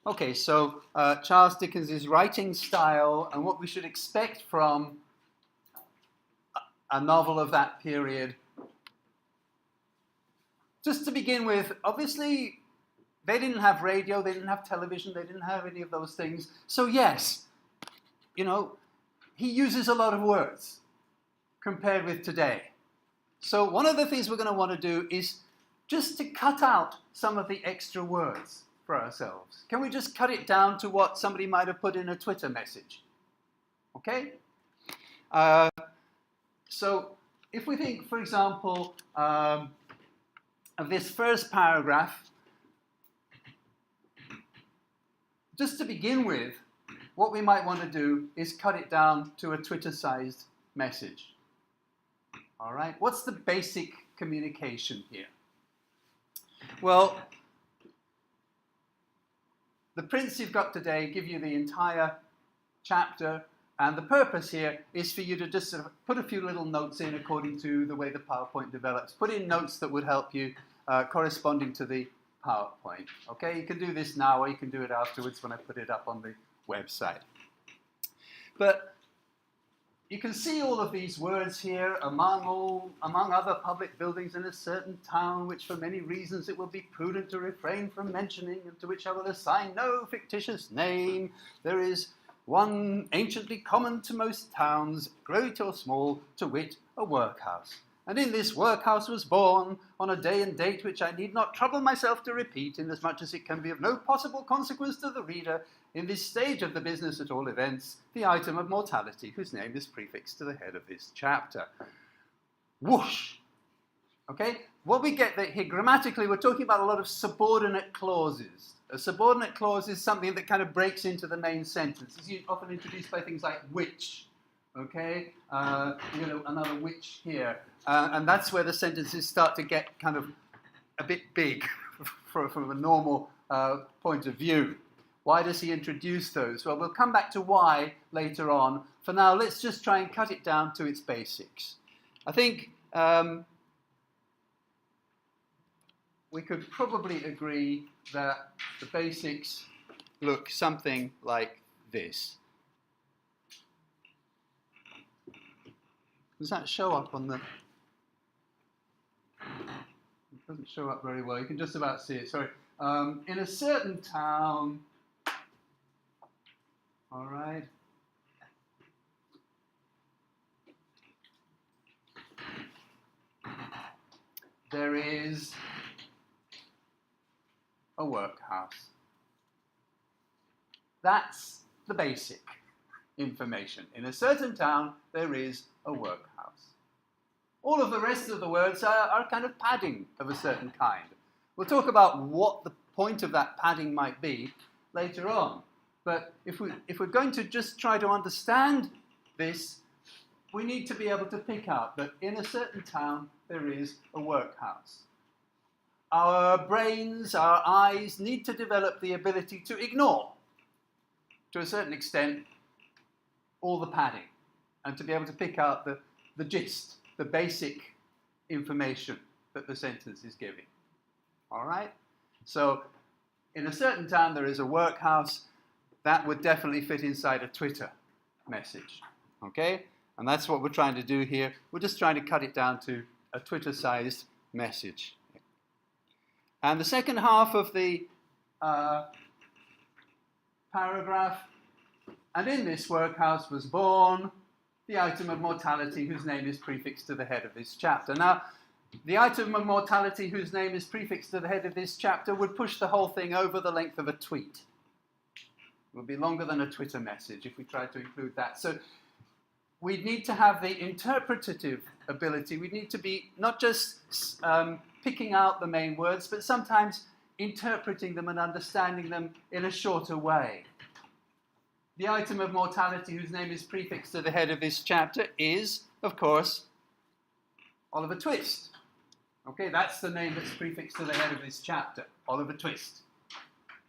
Okay, so Charles Dickens' writing style and what we should expect from a novel of that period. Just to begin with, obviously, they didn't have radio, they didn't have television, they didn't have any of those things. So yes, he uses a lot of words compared with today. So one of the things we're going to want to do is just to cut out some of the extra words for ourselves. Can we just cut it down to what somebody might have put in a Twitter message? Okay? So if we think, for example, of this first paragraph, just to begin with, what we might want to do is cut it down to a Twitter-sized message. All right? What's the basic communication here? Well, the prints you've got today give you the entire chapter, and the purpose here is for you to just sort of put a few little notes in according to the way the PowerPoint develops. Put in notes that would help you corresponding to the PowerPoint. Okay, you can do this now, or you can do it afterwards when I put it up on the website. But you can see all of these words here, among other public buildings in a certain town, which for many reasons it will be prudent to refrain from mentioning, and to which I will assign no fictitious name. There is one anciently common to most towns, great or small, to wit, a workhouse. And in this workhouse was born, on a day and date which I need not trouble myself to repeat, inasmuch as it can be of no possible consequence to the reader, in this stage of the business at all events, the item of mortality, whose name is prefixed to the head of this chapter. Whoosh! Okay? What we get here, grammatically, we're talking about a lot of subordinate clauses. A subordinate clause is something that kind of breaks into the main sentence. It's often introduced by things like which. Okay? Another which here. And that's where the sentences start to get kind of a bit big from a normal point of view. Why does he introduce those? Well, we'll come back to why later on. For now, let's just try and cut it down to its basics. I think we could probably agree that the basics look something like this. Does that show up on the... It doesn't show up very well. You can just about see it. Sorry. In a certain town... All right. There is a workhouse. That's the basic information. In a certain town, there is a workhouse. All of the rest of the words are kind of padding of a certain kind. We'll talk about what the point of that padding might be later on. But if we're going to just try to understand this, we need to be able to pick out that in a certain town there is a workhouse. Our brains, our eyes need to develop the ability to ignore, to a certain extent, all the padding, and to be able to pick out the gist, the basic information that the sentence is giving. All right? So, in a certain town there is a workhouse. That would definitely fit inside a Twitter message. Okay? And that's what we're trying to do here. We're just trying to cut it down to a Twitter-sized message. And the second half of the paragraph, and in this workhouse was born the item of mortality whose name is prefixed to the head of this chapter. Now, the item of mortality whose name is prefixed to the head of this chapter would push the whole thing over the length of a tweet. It would be longer than a Twitter message if we tried to include that. So we need to have the interpretative ability. We need to be not just picking out the main words, but sometimes interpreting them and understanding them in a shorter way. The item of mortality whose name is prefixed to the head of this chapter is, of course, Oliver Twist. Okay, that's the name that's prefixed to the head of this chapter, Oliver Twist.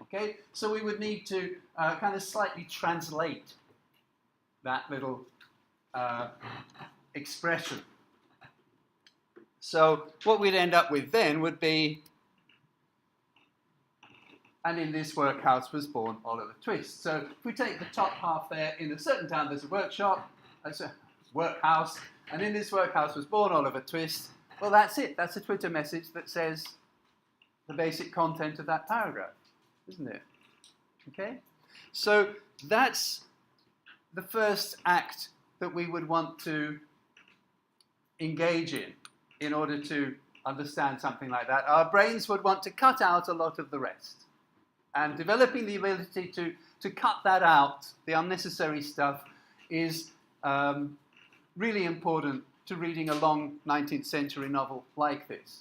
Okay, so we would need to kind of slightly translate that little expression. So what we'd end up with then would be and in this workhouse was born Oliver Twist. So if we take the top half there, in a certain town there's a workshop, that's a workhouse, and in this workhouse was born Oliver Twist. Well, that's it. That's a Twitter message that says the basic content of that paragraph, isn't it? Okay? So that's the first act that we would want to engage in order to understand something like that. Our brains would want to cut out a lot of the rest. And developing the ability to cut that out, the unnecessary stuff, is really important to reading a long 19th century novel like this.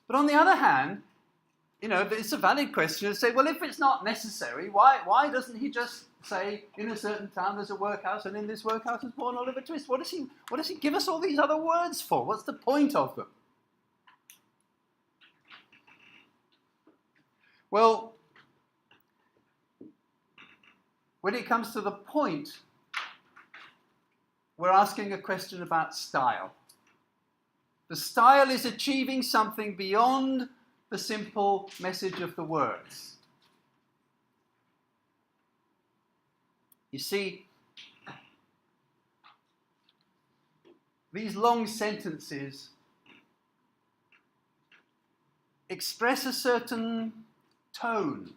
But on the other hand, you know, it's a valid question to say, well, if it's not necessary, why doesn't he just say, in a certain town there's a workhouse, and in this workhouse is born Oliver Twist? What does he give us all these other words for? What's the point of them? Well, when it comes to the point, we're asking a question about style. The style is achieving something beyond the simple message of the words. You see, these long sentences express a certain tone.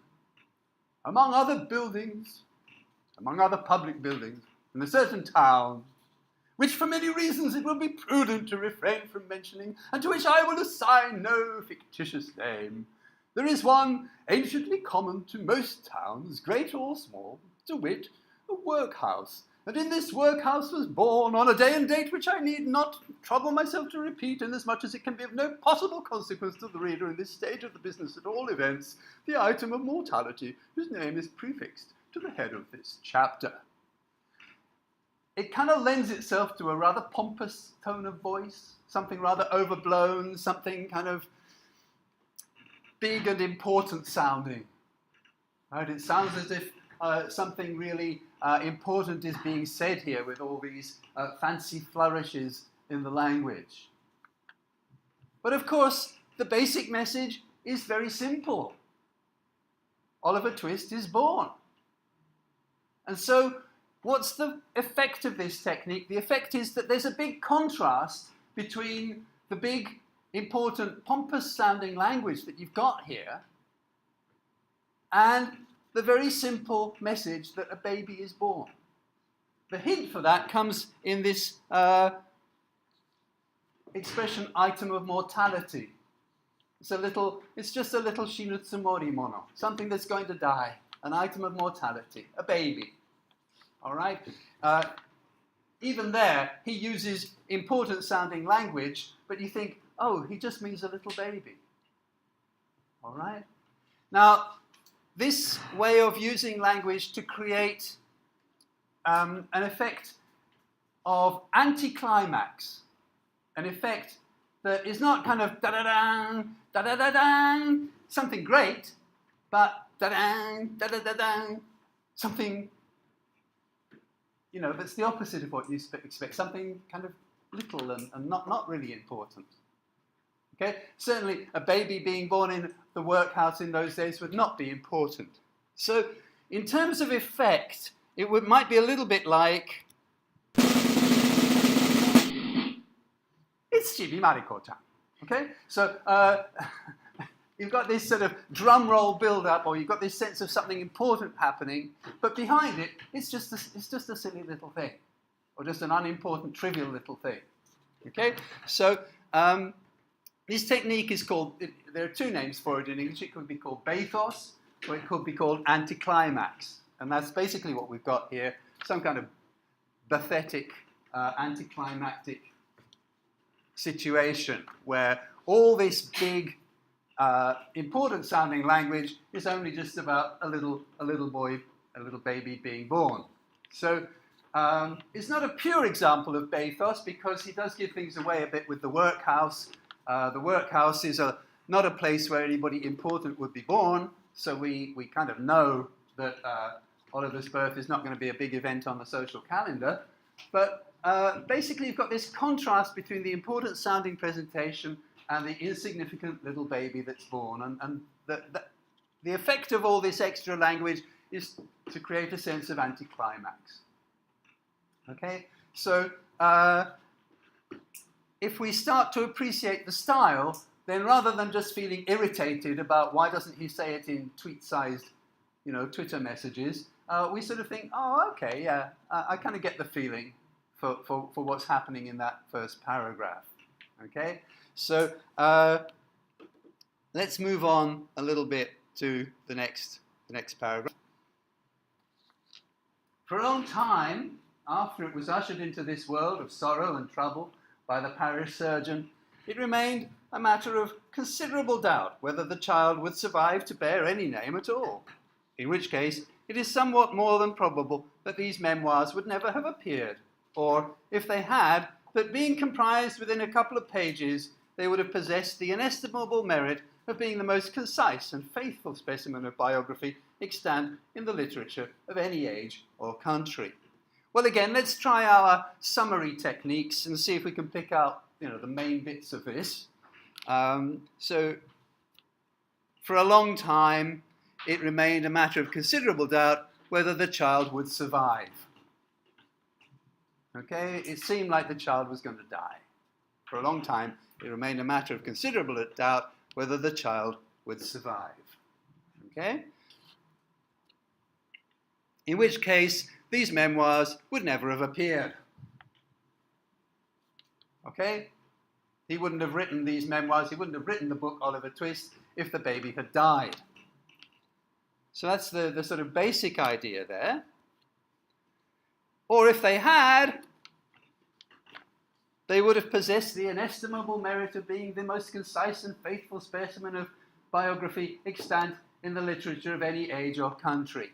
Among other buildings, among other public buildings, in a certain town, which for many reasons it will be prudent to refrain from mentioning, and to which I will assign no fictitious name, there is one anciently common to most towns, great or small, to wit, a workhouse. And in this workhouse was born, on a day and date which I need not trouble myself to repeat, inasmuch as it can be of no possible consequence to the reader in this stage of the business at all events, the item of mortality, whose name is prefixed to the head of this chapter. It kind of lends itself to a rather pompous tone of voice, something rather overblown, something kind of big and important sounding. Right? It sounds as if something really important is being said here with all these fancy flourishes in the language. But of course, the basic message is very simple. Oliver Twist is born. And so, what's the effect of this technique? The effect is that there's a big contrast between the big, important, pompous-sounding language that you've got here and the very simple message that a baby is born. The hint for that comes in this expression, item of mortality. It's just a little shinutsumori mono, something that's going to die, an item of mortality, a baby. All right? Even there, he uses important sounding language, but you think, oh, he just means a little baby. All right? Now, this way of using language to create an effect of anticlimax, an effect that is not kind of da-da-dang, da-da-da-dang, something great, but da-dang, da-da-da-dang, something, you know, that's the opposite of what you expect, something kind of little and not really important. Okay? Certainly, a baby being born in the workhouse in those days would not be important. So, in terms of effect, it might be a little bit like, it's Chibi Mariko-chan. Okay? So, you've got this sort of drum roll build-up, or you've got this sense of something important happening, but behind it, it's just a silly little thing, or just an unimportant, trivial little thing. Okay? So, this technique is called, there are two names for it in English. It could be called bathos, or it could be called anticlimax. And that's basically what we've got here, some kind of pathetic, anticlimactic situation where all this big, important sounding language is only just about a little boy, a little baby being born. So it's not a pure example of bathos, because he does give things away a bit with the workhouse. The workhouse is not a place where anybody important would be born, so we kind of know that Oliver's birth is not going to be a big event on the social calendar. But basically you've got this contrast between the important sounding presentation and the insignificant little baby that's born. And the the effect of all this extra language is to create a sense of anticlimax. Okay, so if we start to appreciate the style, then rather than just feeling irritated about why doesn't he say it in tweet-sized, Twitter messages, we sort of think, oh, okay, yeah, I kind of get the feeling for what's happening in that first paragraph. Okay, so let's move on a little bit to the next paragraph. For a long time, after it was ushered into this world of sorrow and trouble by the parish surgeon, it remained a matter of considerable doubt whether the child would survive to bear any name at all, in which case it is somewhat more than probable that these memoirs would never have appeared, or, if they had, that being comprised within a couple of pages, they would have possessed the inestimable merit of being the most concise and faithful specimen of biography extant in the literature of any age or country. Well, again, let's try our summary techniques and see if we can pick out, the main bits of this. So, for a long time, it remained a matter of considerable doubt whether the child would survive. Okay, it seemed like the child was going to die. For a long time, it remained a matter of considerable doubt whether the child would survive. Okay? In which case, these memoirs would never have appeared. Okay? He wouldn't have written these memoirs, he wouldn't have written the book Oliver Twist if the baby had died. So that's the sort of basic idea there. Or if they had, they would have possessed the inestimable merit of being the most concise and faithful specimen of biography extant in the literature of any age or country.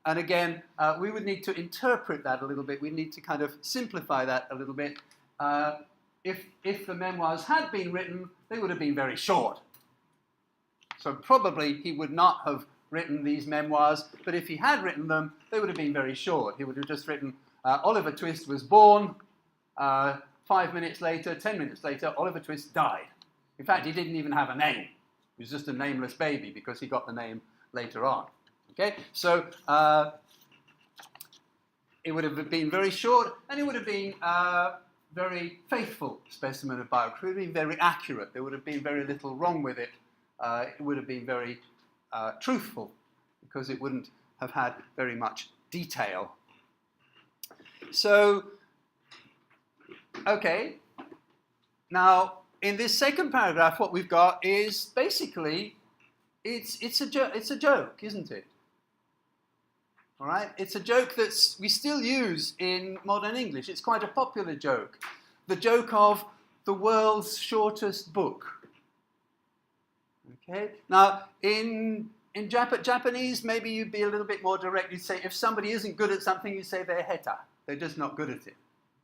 And again, we would need to interpret that a little bit. We need to kind of simplify that a little bit. If the memoirs had been written, they would have been very short. So probably he would not have written these memoirs, but if he had written them, they would have been very short. He would have just written, Oliver Twist was born, 5 minutes later, 10 minutes later, Oliver Twist died. In fact, he didn't even have a name. He was just a nameless baby because he got the name later on. Okay, so it would have been very short, and it would have been very faithful specimen of biography. It would have been very accurate. There would have been very little wrong with it. It would have been very truthful because it wouldn't have had very much detail. So, okay, now in this second paragraph, what we've got is basically it's a joke, isn't it? All right, it's a joke that we still use in modern English. It's quite a popular joke. The joke of the world's shortest book. Okay, now in Japanese, maybe you'd be a little bit more direct. You'd say if somebody isn't good at something, you say they're heta. They're just not good at it.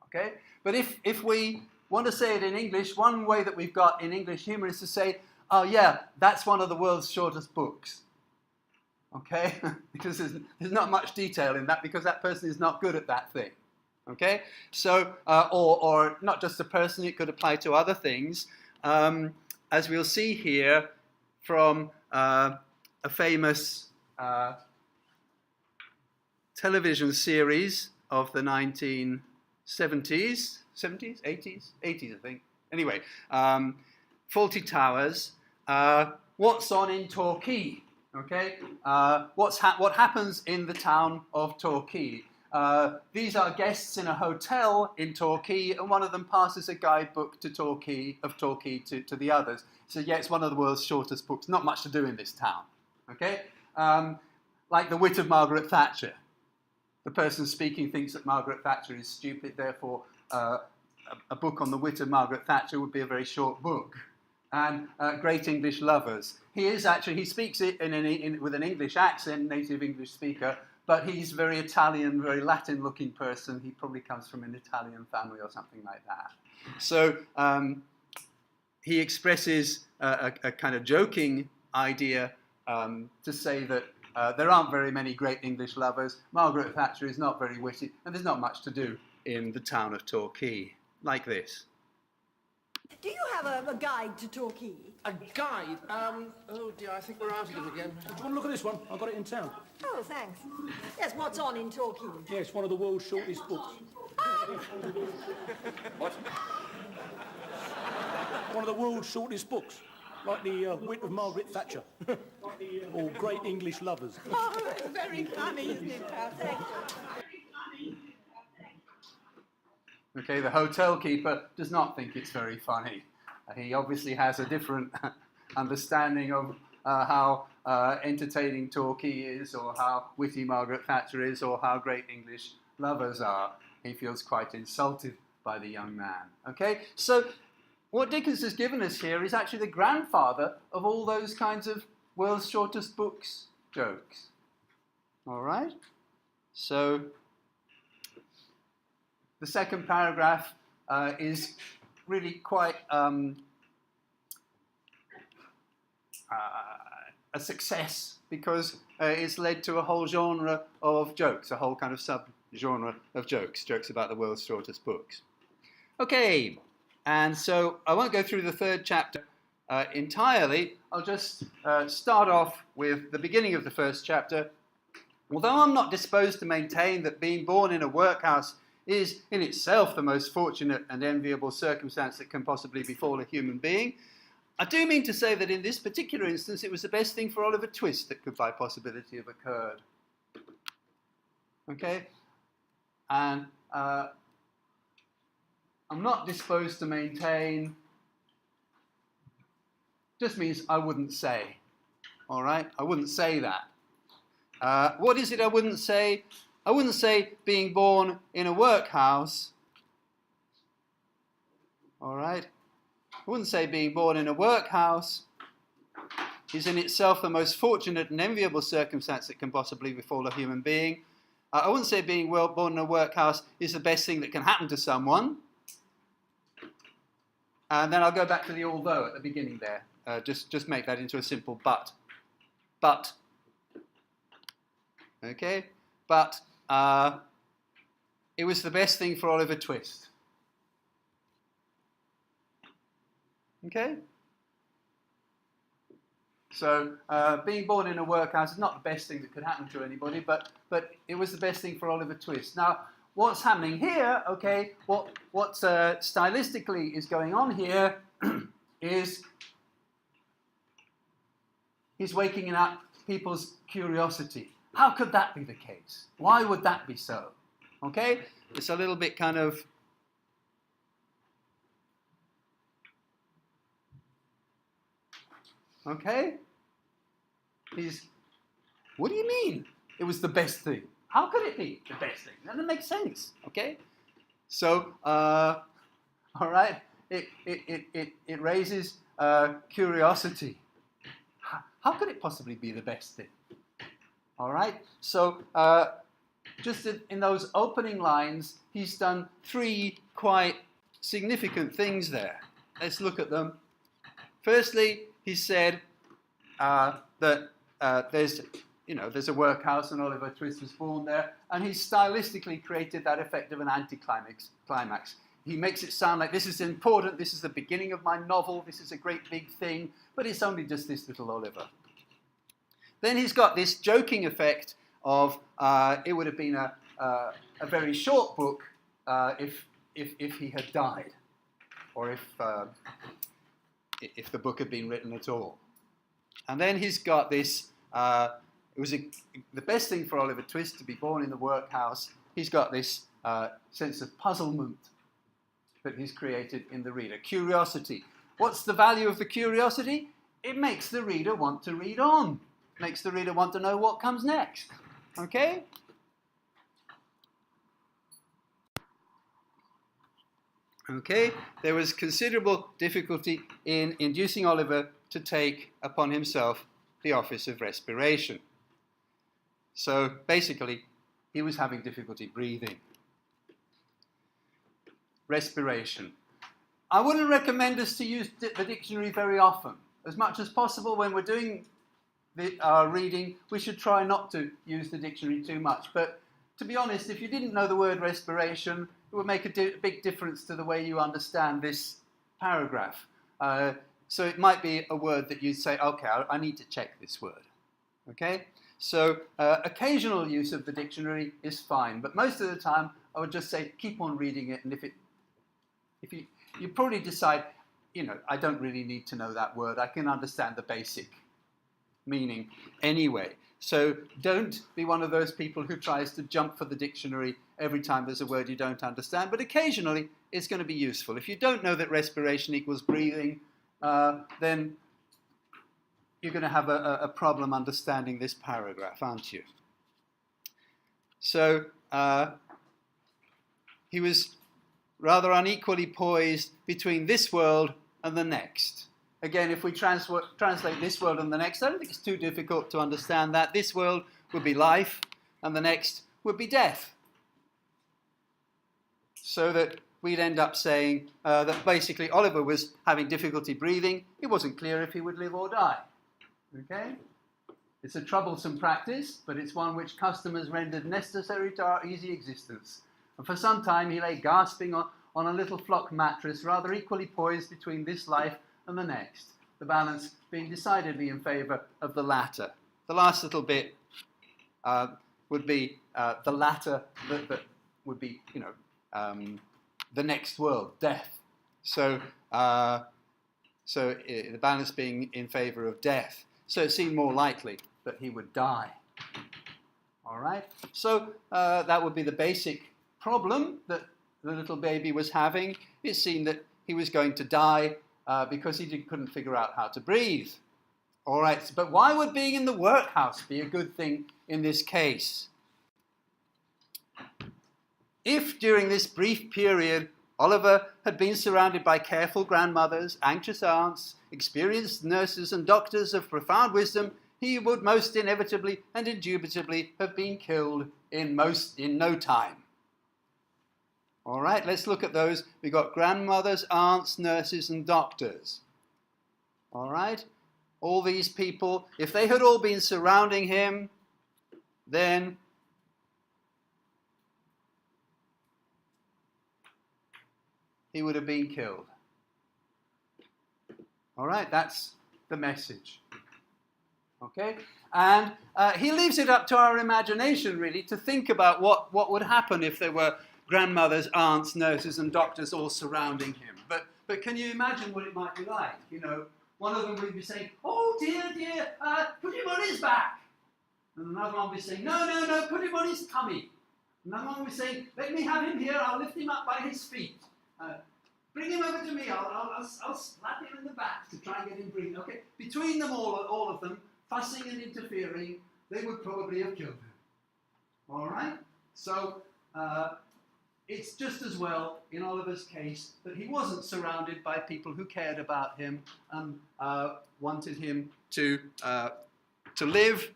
Okay, but if we want to say it in English, one way that we've got in English humor is to say, oh yeah, that's one of the world's shortest books. Okay, because there's not much detail in that because that person is not good at that thing. Okay, so or not just a person, it could apply to other things, as we'll see here from a famous television series of the 1970s, 80s, I think. Anyway, Fawlty Towers. What's on in Torquay? Okay, what happens in the town of Torquay? These are guests in a hotel in Torquay, and one of them passes a guidebook to Torquay to the others. So yeah, it's one of the world's shortest books. Not much to do in this town. Okay, like The Wit of Margaret Thatcher. The person speaking thinks that Margaret Thatcher is stupid, therefore a book on the wit of Margaret Thatcher would be a very short book. And Great English Lovers. He speaks it with an English accent, native English speaker, but he's a very Italian, very Latin-looking person. He probably comes from an Italian family or something like that. So he expresses a kind of joking idea to say that there aren't very many great English lovers. Margaret Thatcher is not very witty, and there's not much to do in the town of Torquay, like this. Do you have a guide to Torquay? A guide? Oh dear, I think we're out of them again. Do you want to look at this one? I got it in town. Oh, thanks. Yes, what's on in Torquay? Yeah, it's one of the world's shortest books. What? One of the world's shortest books. Like the Wit of Margaret Thatcher. Or Great English Lovers. Oh, it's very funny, isn't it, pal? Thank you. Okay, the hotel keeper does not think it's very funny. He obviously has a different understanding of how entertaining Torquay is, or how witty Margaret Thatcher is, or how great English lovers are. He feels quite insulted by the young man. Okay, so what Dickens has given us here is actually the grandfather of all those kinds of world's shortest books jokes. All right, so the second paragraph is really quite a success, because it's led to a whole genre of jokes, a whole kind of sub-genre of jokes about the world's shortest books. Okay, and so I won't go through the third chapter entirely. I'll just start off with the beginning of the first chapter. Although I'm not disposed to maintain that being born in a workhouse is in itself the most fortunate and enviable circumstance that can possibly befall a human being, I do mean to say that in this particular instance it was the best thing for Oliver Twist that could by possibility have occurred. Okay? And I'm not disposed to maintain just means I wouldn't say. All right? I wouldn't say that. What is it I wouldn't say? I wouldn't say being born in a workhouse. All right? I wouldn't say being born in a workhouse is in itself the most fortunate and enviable circumstance that can possibly befall a human being. I wouldn't say being born in a workhouse is the best thing that can happen to someone. And then I'll go back to the although at the beginning there. Just make that into a simple but. But. Okay? But it was the best thing for Oliver Twist. Okay? So being born in a workhouse is not the best thing that could happen to anybody, but it was the best thing for Oliver Twist. Now, what's happening here, okay, what stylistically is going on here is he's waking up people's curiosity. How could that be the case? Why would that be so? Okay? It's a little bit kind of... Okay? What do you mean it was the best thing? How could it be the best thing? That doesn't make sense. Okay? So, all right, it raises curiosity. How could it possibly be the best thing? All right, so just in those opening lines, he's done three quite significant things there. Let's look at them. Firstly, he said that there's a workhouse and Oliver Twist was born there, and he stylistically created that effect of an anticlimax. He makes it sound like this is important, this is the beginning of my novel, this is a great big thing, but it's only just this little Oliver. Then he's got this joking effect of it would have been a very short book if he had died, or if the book had been written at all. And then he's got this, it was the best thing for Oliver Twist to be born in the workhouse. He's got this sense of puzzlement that he's created in the reader. Curiosity. What's the value of the curiosity? It makes the reader want to read on. Makes the reader want to know what comes next. Okay? Okay, there was considerable difficulty in inducing Oliver to take upon himself the office of respiration. So basically, he was having difficulty breathing. Respiration. I wouldn't recommend us to use the dictionary very often. As much as possible when we're doing our reading, we should try not to use the dictionary too much. But to be honest, if you didn't know the word respiration, it would make a big difference to the way you understand this paragraph. So it might be a word that you say, okay, I need to check this word. Okay? So occasional use of the dictionary is fine, but most of the time I would just say keep on reading it, and if you probably decide, I don't really need to know that word. I can understand the basic meaning anyway. So don't be one of those people who tries to jump for the dictionary every time there's a word you don't understand, but occasionally it's going to be useful. If you don't know that respiration equals breathing, then you're going to have a problem understanding this paragraph, aren't you? So he was rather unequally poised between this world and the next. Again, if we translate this world and the next, I don't think it's too difficult to understand that. This world would be life, and the next would be death. So that we'd end up saying that basically Oliver was having difficulty breathing. It wasn't clear if he would live or die. Okay? It's a troublesome practice, but it's one which customers rendered necessary to our easy existence. And for some time he lay gasping on a little flock mattress, rather equally poised between this life and the next, the balance being decidedly in favour of the latter. The last little bit would be the latter that would be, the next world, death. So the balance being in favour of death. So it seemed more likely that he would die. All right? So that would be the basic problem that the little baby was having. It seemed that he was going to die because he couldn't figure out how to breathe. All right, but why would being in the workhouse be a good thing in this case? If during this brief period Oliver had been surrounded by careful grandmothers, anxious aunts, experienced nurses and doctors of profound wisdom, he would most inevitably and indubitably have been killed in no time. All right, let's look at those. We've got grandmothers, aunts, nurses, and doctors. All right, all these people, if they had all been surrounding him, then he would have been killed. All right, that's the message. Okay, and he leaves it up to our imagination, really, to think about what would happen if there were grandmothers, aunts, nurses, and doctors all surrounding him. But can you imagine what it might be like? One of them would be saying, "Oh dear, put him on his back," and another one would be saying, "No, put him on his tummy." Another one would be saying, "Let me have him here. I'll lift him up by his feet. Bring him over to me. I'll slap him in the back to try and get him breathing." Okay, between them all of them, fussing and interfering, they would probably have killed him. All right. So it's just as well in Oliver's case that he wasn't surrounded by people who cared about him and wanted him to live,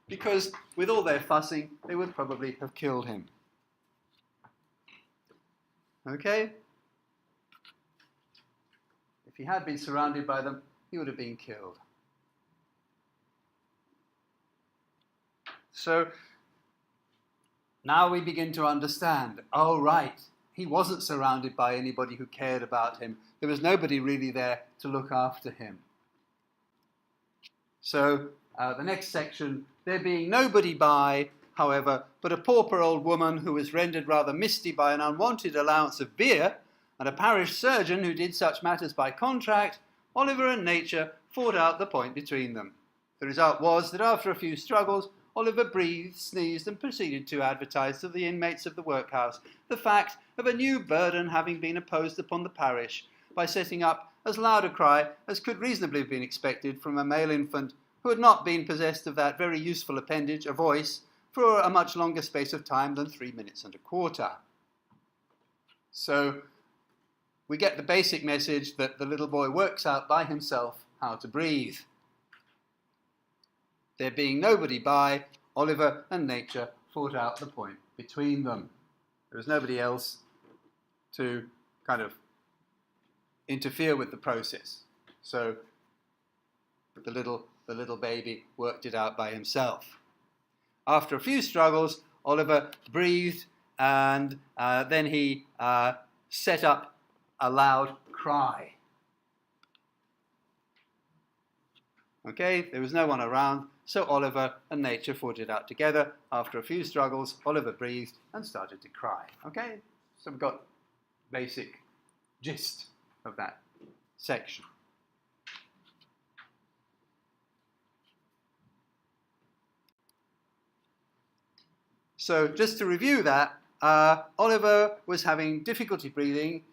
because with all their fussing, they would probably have killed him. Okay? If he had been surrounded by them, he would have been killed. So now we begin to understand, oh right, he wasn't surrounded by anybody who cared about him. There was nobody really there to look after him. So the next section, there being nobody by, however, but a pauper old woman who was rendered rather misty by an unwanted allowance of beer, and a parish surgeon who did such matters by contract, Oliver and nature fought out the point between them. The result was that after a few struggles, Oliver breathed, sneezed, and proceeded to advertise to the inmates of the workhouse the fact of a new burden having been imposed upon the parish by setting up as loud a cry as could reasonably have been expected from a male infant who had not been possessed of that very useful appendage, a voice, for a much longer space of time than 3 minutes and a quarter. So we get the basic message that the little boy works out by himself how to breathe. There being nobody by, Oliver and nature fought out the point between them. There was nobody else to kind of interfere with the process. So the little baby worked it out by himself. After a few struggles, Oliver breathed, and then he set up a loud cry. Okay, there was no one around, so Oliver and nature fought it out together. After a few struggles, Oliver breathed and started to cry. Okay, so we've got basic gist of that section. So just to review that, Oliver was having difficulty breathing.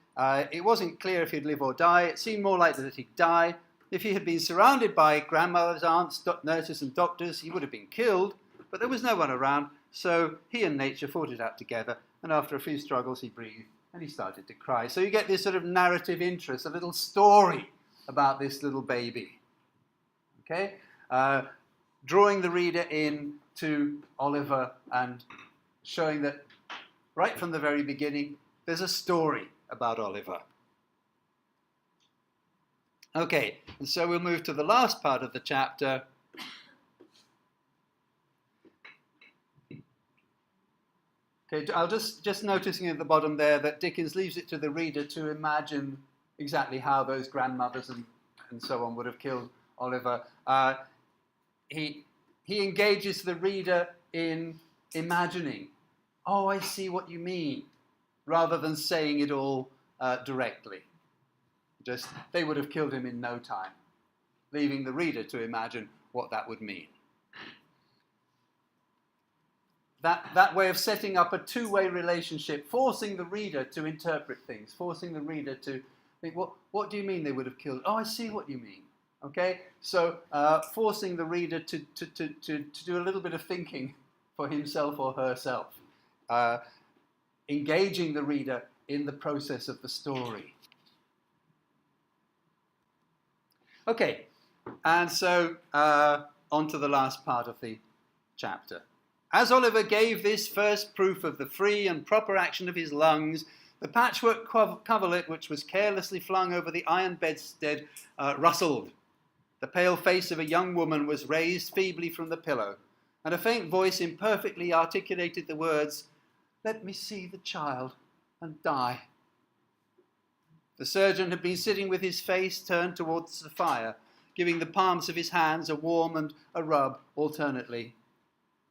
It wasn't clear if he'd live or die. It seemed more likely that he'd die. If he had been surrounded by grandmothers, aunts, nurses and doctors, he would have been killed, but there was no one around, so he and nature fought it out together, and after a few struggles he breathed and he started to cry. So you get this sort of narrative interest, a little story about this little baby. Okay? Drawing the reader in to Oliver and showing that right from the very beginning there's a story about Oliver. Okay, and so we'll move to the last part of the chapter. Okay, I'll just noticing at the bottom there that Dickens leaves it to the reader to imagine exactly how those grandmothers and so on would have killed Oliver. He engages the reader in imagining, oh, I see what you mean, rather than saying it all directly. Just, they would have killed him in no time, leaving the reader to imagine what that would mean. That way of setting up a two-way relationship, forcing the reader to interpret things, forcing the reader to think, what do you mean they would have killed? Oh, I see what you mean. Okay, so forcing the reader to do a little bit of thinking for himself or herself, engaging the reader in the process of the story. Okay, and so on to the last part of the chapter. As Oliver gave this first proof of the free and proper action of his lungs, the patchwork coverlet which was carelessly flung over the iron bedstead rustled. The pale face of a young woman was raised feebly from the pillow, and a faint voice imperfectly articulated the words, "Let me see the child and die." The surgeon had been sitting with his face turned towards the fire, giving the palms of his hands a warm and a rub alternately.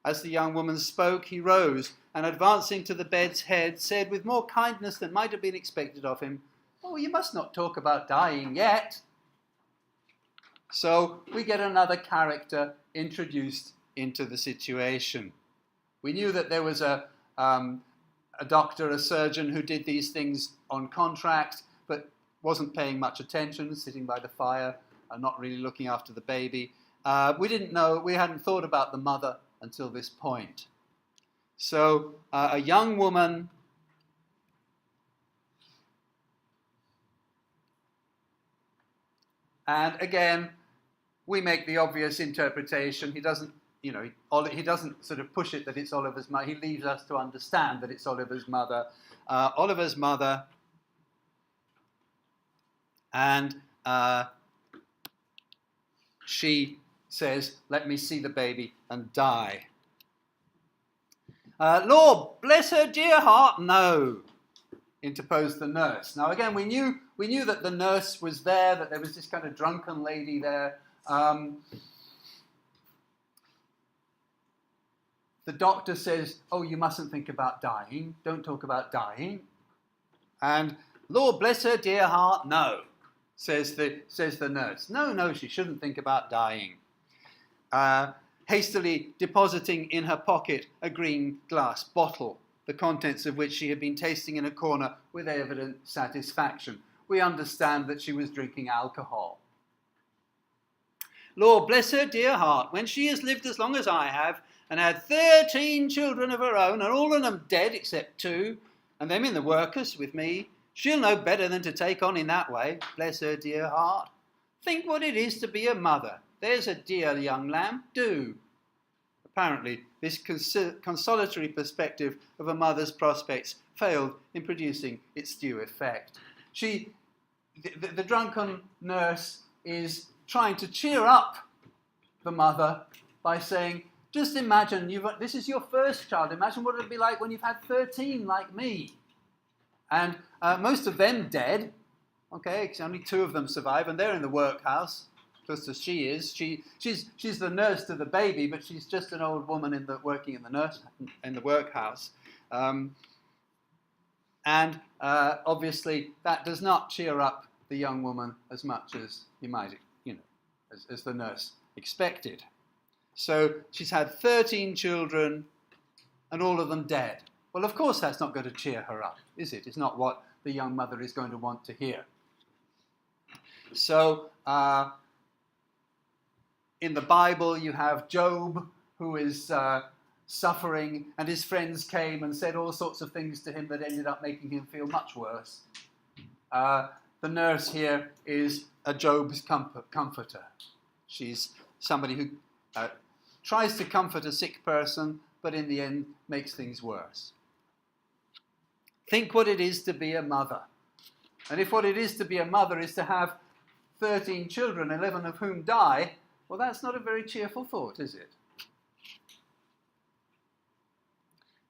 As the young woman spoke, he rose, and advancing to the bed's head, said with more kindness than might have been expected of him, "Oh, you must not talk about dying yet." So we get another character introduced into the situation. We knew that there was a doctor, a surgeon who did these things on contract, but wasn't paying much attention, sitting by the fire, not really looking after the baby. We hadn't thought about the mother until this point. So a young woman and again, we make the obvious interpretation. He doesn't sort of push it that it's Oliver's mother. He leaves us to understand that it's Oliver's mother. Oliver's mother, and she says, "Let me see the baby and die." "Lord, bless her dear heart, no," interposed the nurse. Now again, we knew that the nurse was there, that there was this kind of drunken lady there. The doctor says, "Oh, you mustn't think about dying. Don't talk about dying." And "Lord bless her dear heart, no," says the nurse. No, she shouldn't think about dying. Hastily depositing in her pocket a green glass bottle, the contents of which she had been tasting in a corner with evident satisfaction. We understand that she was drinking alcohol. "Lord bless her dear heart, when she has lived as long as I have, and had 13 children of her own, and all of them dead except 2, and them in the workhouse with me, she'll know better than to take on in that way, bless her dear heart. Think what it is to be a mother. There's a dear young lamb, do." Apparently, this consolatory perspective of a mother's prospects failed in producing its due effect. The drunken nurse is trying to cheer up the mother by saying, "Just imagine, this is your first child. Imagine what it'll be like when you've had 13 like me. And most of them dead, Okay, 'cause only 2 of them survive, and they're in the workhouse, just as she is. She's the nurse to the baby, but she's just an old woman working in the workhouse. Obviously, that does not cheer up the young woman as much as you might, as the nurse expected. So she's had 13 children, and all of them dead. Well, of course, that's not going to cheer her up, is it? It's not what the young mother is going to want to hear. So, in the Bible, you have Job, who is suffering, and his friends came and said all sorts of things to him that ended up making him feel much worse. The nurse here is a Job's comforter. She's somebody who tries to comfort a sick person, but in the end makes things worse. Think what it is to be a mother. And if what it is to be a mother is to have 13 children, 11 of whom die, well, that's not a very cheerful thought, is it?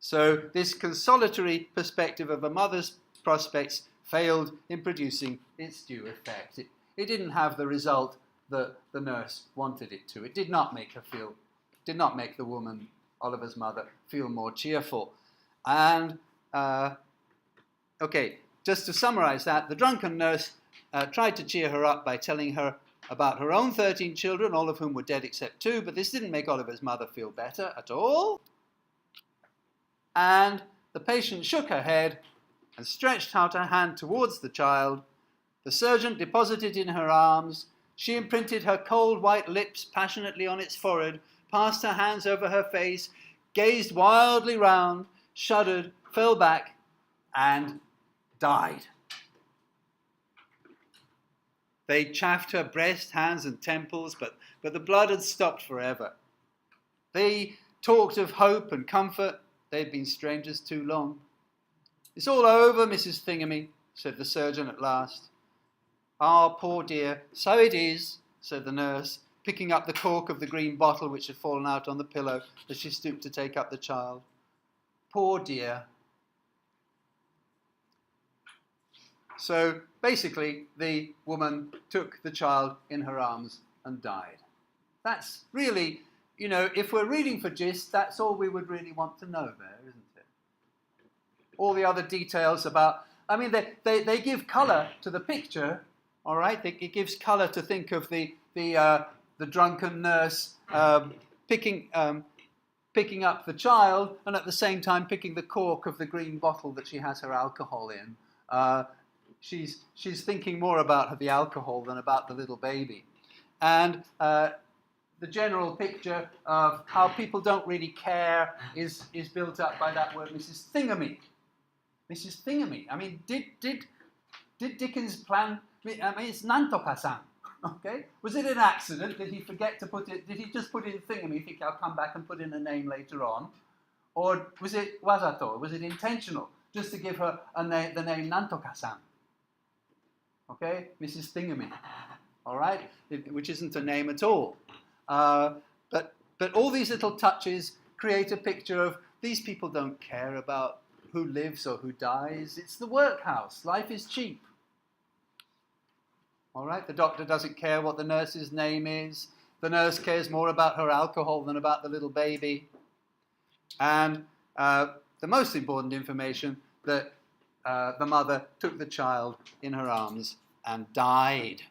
So this consolatory perspective of a mother's prospects failed in producing its due effect. It didn't have the result that the nurse wanted it to. It did not make the woman, Oliver's mother, feel more cheerful. And, okay, just to summarize that, the drunken nurse tried to cheer her up by telling her about her own 13 children, all of whom were dead except 2, but this didn't make Oliver's mother feel better at all. And the patient shook her head and stretched out her hand towards the child. The surgeon deposited it in her arms. She imprinted her cold white lips passionately on its forehead, passed her hands over her face, gazed wildly round, shuddered, fell back, and died. They chafed her breast, hands, and temples, but the blood had stopped forever. They talked of hope and comfort. They'd been strangers too long. "It's all over, Mrs. Thingamy," said the surgeon at last. "Ah, poor dear, so it is," said the nurse, picking up the cork of the green bottle which had fallen out on the pillow as she stooped to take up the child. "Poor dear." So basically, the woman took the child in her arms and died. That's really, if we're reading for gist, that's all we would really want to know there, isn't it? All the other details about, they give colour to the picture, all right? It gives colour to think of the drunken nurse picking up the child and at the same time picking the cork of the green bottle that she has her alcohol in. She's thinking more about the alcohol than about the little baby. And the general picture of how people don't really care is built up by that word, Mrs. Thingamy. Mrs. Thingamy. Did Dickens plan? It's Nantoka-san. Okay? Was it an accident? Did he forget to put it? Did he just put in Thingamy, think I'll come back and put in a name later on? Or was it wazato? Was it intentional? Just to give her the name Nantoka-san. Okay? Mrs. Thingamy. All right? Which isn't a name at all. But all these little touches create a picture of these people don't care about who lives or who dies. It's the workhouse. Life is cheap. All right? The doctor doesn't care what the nurse's name is. The nurse cares more about her alcohol than about the little baby. And the most important information, that the mother took the child in her arms and died.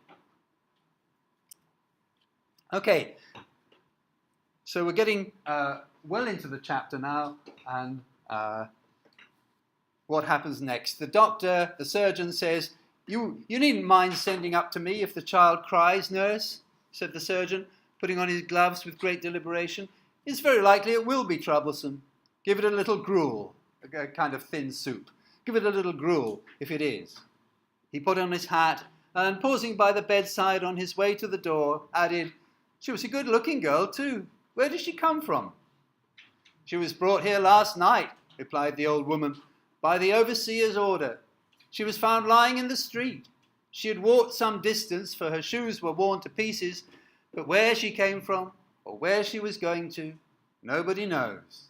Okay, so we're getting well into the chapter now, and what happens next? The surgeon says, you needn't mind sending up to me if the child cries, nurse, said the surgeon, putting on his gloves with great deliberation. It's very likely it will be troublesome. Give it a little gruel, a kind of thin soup. Give it a little gruel, if it is. He put on his hat, and pausing by the bedside on his way to the door, added, "She was a good-looking girl, too. Where did she come from?" "She was brought here last night," replied the old woman, "by the overseer's order. She was found lying in the street. She had walked some distance, for her shoes were worn to pieces, but where she came from, or where she was going to, nobody knows."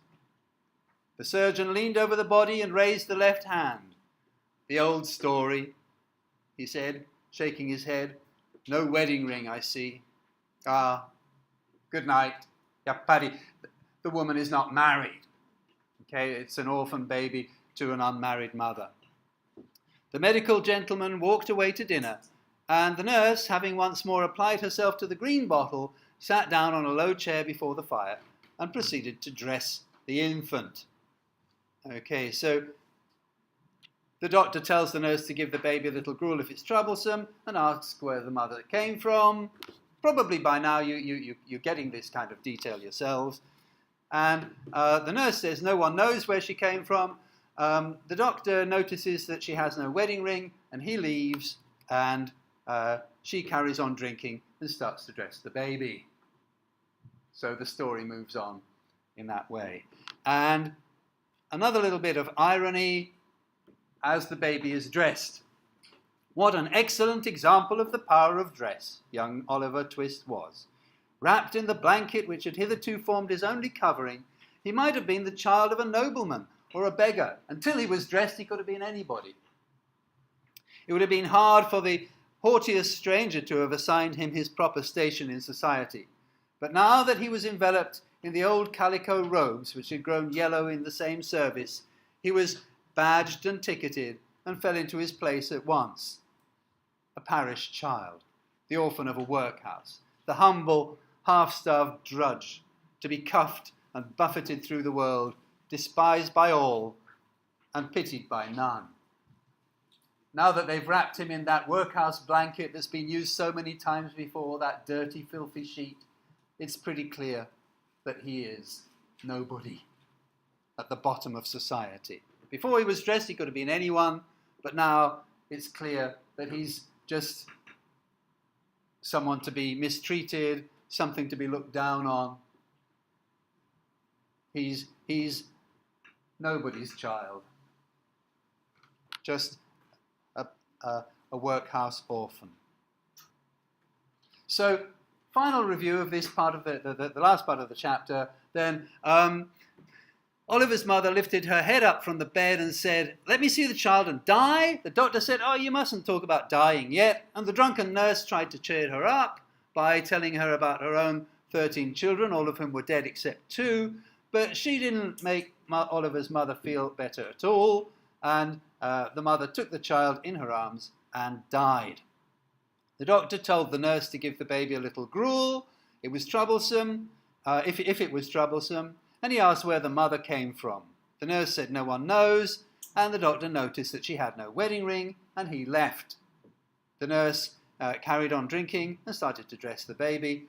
The surgeon leaned over the body and raised the left hand. The old story. he said, shaking his head. No wedding ring, I see. Ah, good night. Yappari. The woman is not married. Okay, it's an orphan baby to an unmarried mother. The medical gentleman walked away to dinner, and the nurse, having once more applied herself to the green bottle, sat down on a low chair before the fire and proceeded to dress the infant. Okay, so the doctor tells the nurse to give the baby a little gruel if it's troublesome and asks where the mother came from. Probably by now you're getting this kind of detail yourselves. And the nurse says no one knows where she came from. The doctor notices that she has no wedding ring, and he leaves, and she carries on drinking and starts to dress the baby. So the story moves on in that way. And another little bit of irony as the baby is dressed. What an excellent example of the power of dress young Oliver Twist was. Wrapped in the blanket which had hitherto formed his only covering, he might have been the child of a nobleman or a beggar. Until he was dressed, he could have been anybody. It would have been hard for the haughtiest stranger to have assigned him his proper station in society. But now that he was enveloped in the old calico robes which had grown yellow in the same service, he was badged and ticketed and fell into his place at once. A parish child, the orphan of a workhouse, the humble, half-starved drudge, to be cuffed and buffeted through the world, despised by all and pitied by none. Now that they've wrapped him in that workhouse blanket that's been used so many times before, that dirty, filthy sheet, it's pretty clear that he is nobody at the bottom of society. Before he was dressed, he could have been anyone, but now it's clear that he's just someone to be mistreated, something to be looked down on. He's nobody's child, just a workhouse orphan. So, final review of this part of the last part of the chapter. Then Oliver's mother lifted her head up from the bed and said, "Let me see the child and die?" The doctor said, "Oh, you mustn't talk about dying yet." And the drunken nurse tried to cheer her up by telling her about her own 13 children, all of whom were dead except 2. But she didn't make Oliver's mother feel better at all. And the mother took the child in her arms and died. The doctor told the nurse to give the baby a little gruel. It was troublesome, if it was troublesome. And he asked where the mother came from. The nurse said no one knows, and the doctor noticed that she had no wedding ring, and he left. The nurse carried on drinking and started to dress the baby.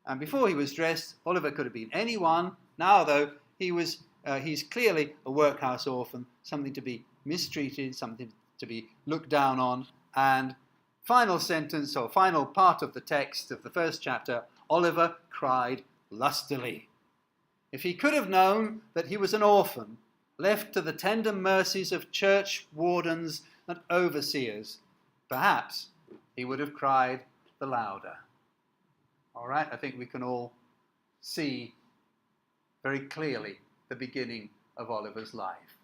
And before he was dressed, Oliver could have been anyone. Now, though, he's clearly a workhouse orphan, something to be mistreated, something to be looked down on. And final sentence, or final part of the text of the first chapter, Oliver cried lustily. If he could have known that he was an orphan, left to the tender mercies of church wardens and overseers, perhaps he would have cried the louder. All right, I think we can all see very clearly the beginning of Oliver's life.